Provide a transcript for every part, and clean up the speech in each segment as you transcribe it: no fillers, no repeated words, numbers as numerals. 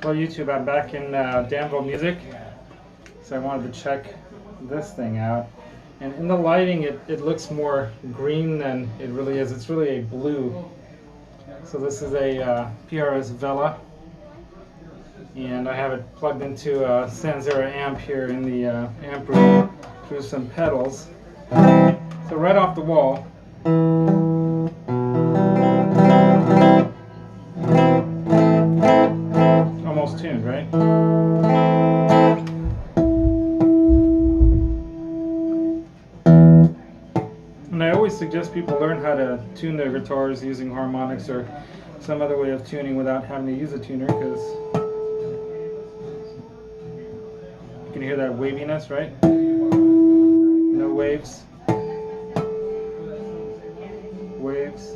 Well, YouTube, I'm back in Danville Music, so I wanted to check this thing out. And in the lighting, it looks more green than it really is. It's really a blue. So this is a PRS Vela, and I have it plugged into a Sanzera amp here in the amp room through some pedals. So right off the wall, almost tuned, right? And I always suggest people learn how to tune their guitars using harmonics or some other way of tuning without having to use a tuner, because you can hear that waviness, right? No waves. Waves.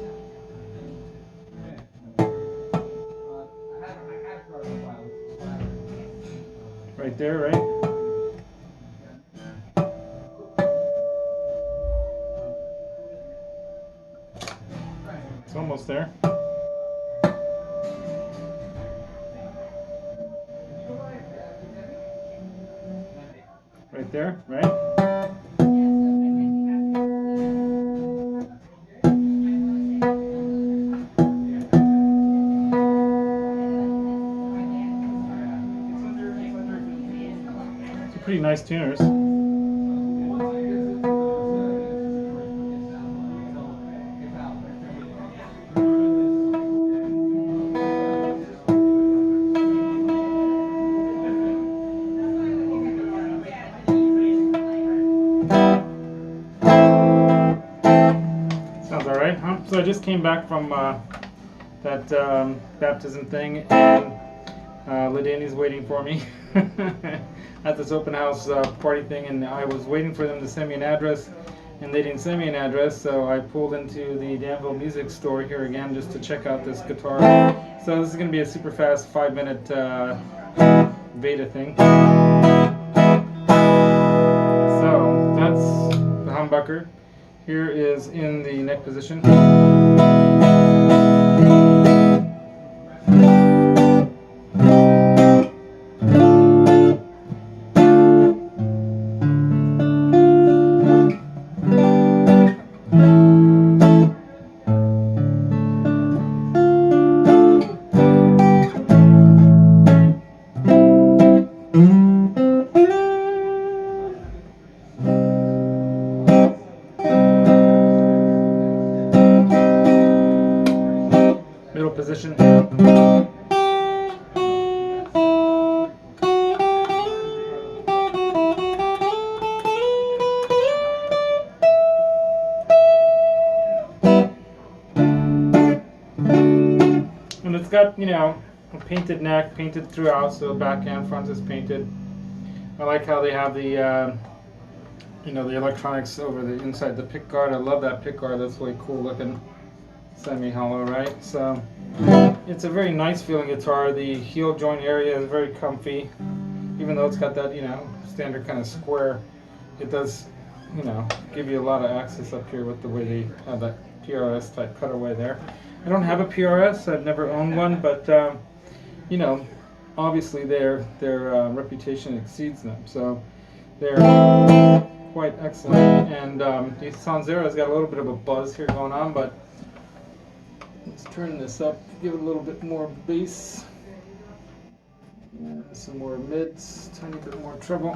Right there, right? It's almost there. Right there, right? It's pretty nice tuners. Sounds alright, huh? So I just came back from that baptism thing, and Ladani's waiting for me at this open house party thing, and I was waiting for them to send me an address, and they didn't send me an address, so I pulled into the Danville Music Store here again just to check out this guitar. So this is going to be a super fast 5-minute VEDA thing. So that's the humbucker. Here is in the neck position. Middle position. And it's got, you know, a painted neck, painted throughout, so back and front is painted. I like how they have the, you know, the electronics over the inside the pick guard. I love that pick guard. That's really cool looking. Semi-hollow, right? So it's a very nice feeling guitar. The heel joint area is very comfy, even though it's got that, you know, standard kind of square. It does, you know, give you a lot of access up here with the way they have that PRS type cutaway there. I don't have a PRS. I've never owned one, but you know, obviously their reputation exceeds them, so they're quite excellent. And the Sanzera's got a little bit of a buzz here going on, but let's turn this up, give it a little bit more bass, and some more mids, tiny bit more treble.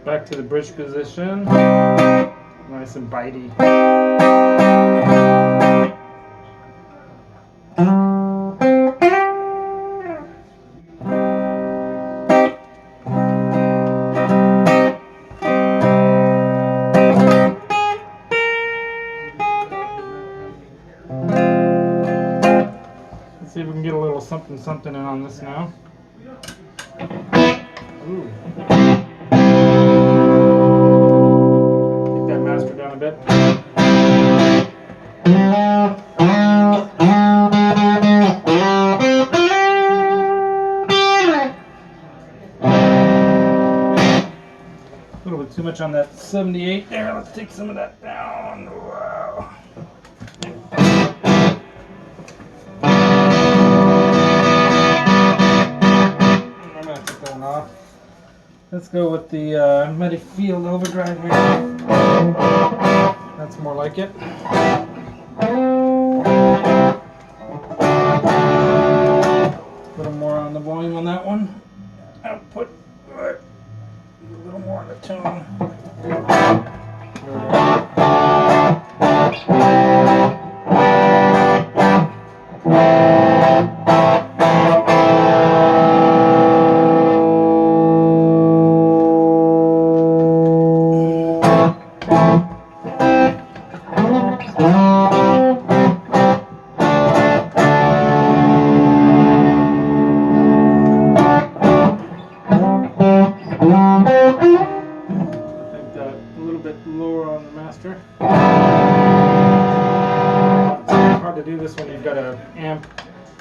Back to the bridge position, nice and bitey. something in on this now. Ooh. Take that master down a bit. A little bit too much on that 78 there. Let's take some of that down. Wow. I'm going to take that one off. Let's go with the Medi Field Overdrive here. That's more like it. A little more on the volume on that one. Output. A little more on the tone. Hard to do this when you've got a amp,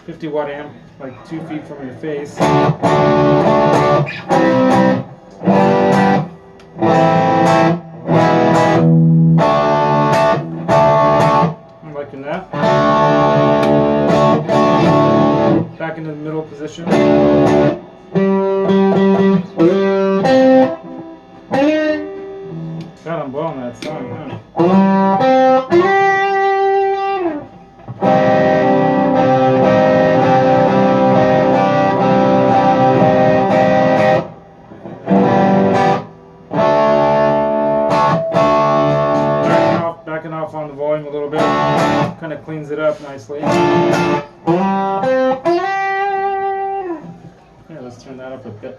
50 watt amp, like 2 feet from your face. I'm liking that. Back into the middle position. God, I'm blowing that song, huh? Backing off on the volume a little bit, kind of cleans it up nicely. Yeah, let's turn that up a bit.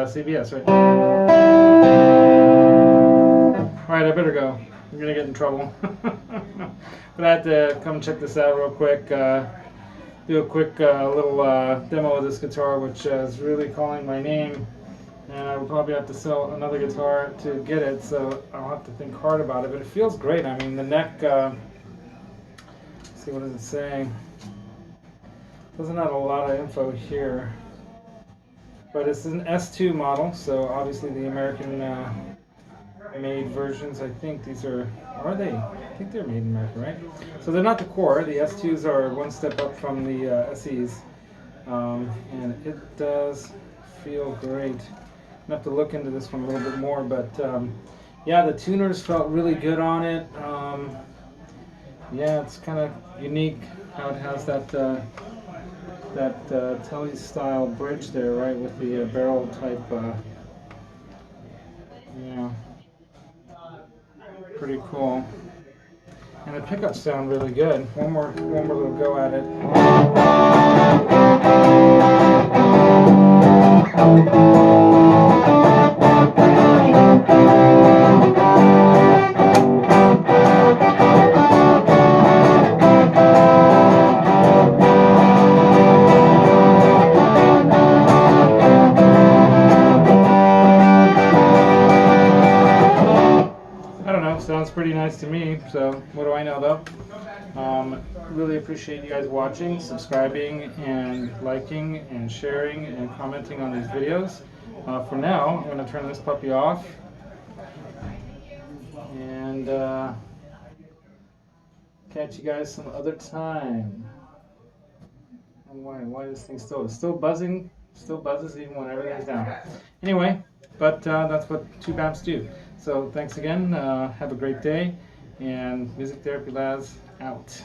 CBS, right? Alright, I better go. I'm gonna get in trouble. But I had to come check this out real quick. Do a quick little demo of this guitar, which is really calling my name. And I will probably have to sell another guitar to get it, so I'll have to think hard about it. But it feels great. I mean, the neck, let's see, what is it saying? Doesn't have a lot of info here. But it's an S2 model, so obviously the American made versions, I think these are they? I think they're made in America, right? So they're not the core. The S2s are one step up from the SEs. And it does feel great. I have to look into this one a little bit more, but yeah, the tuners felt really good on it. Yeah, it's kind of unique how it has that Telly style bridge there, right, with the barrel type. Yeah, pretty cool. And the pickups sound really good. One more little go at it. know, sounds pretty nice to me. So what do I know though? Really appreciate you guys watching, subscribing, and liking, and sharing, and commenting on these videos. For now, I'm going to turn this puppy off, and catch you guys some other time. And why this thing it's still buzzing, still buzzes even when everything's down. Anyway, but that's what two BAPs do. So thanks again. Have a great day, and Music Therapy Labs out.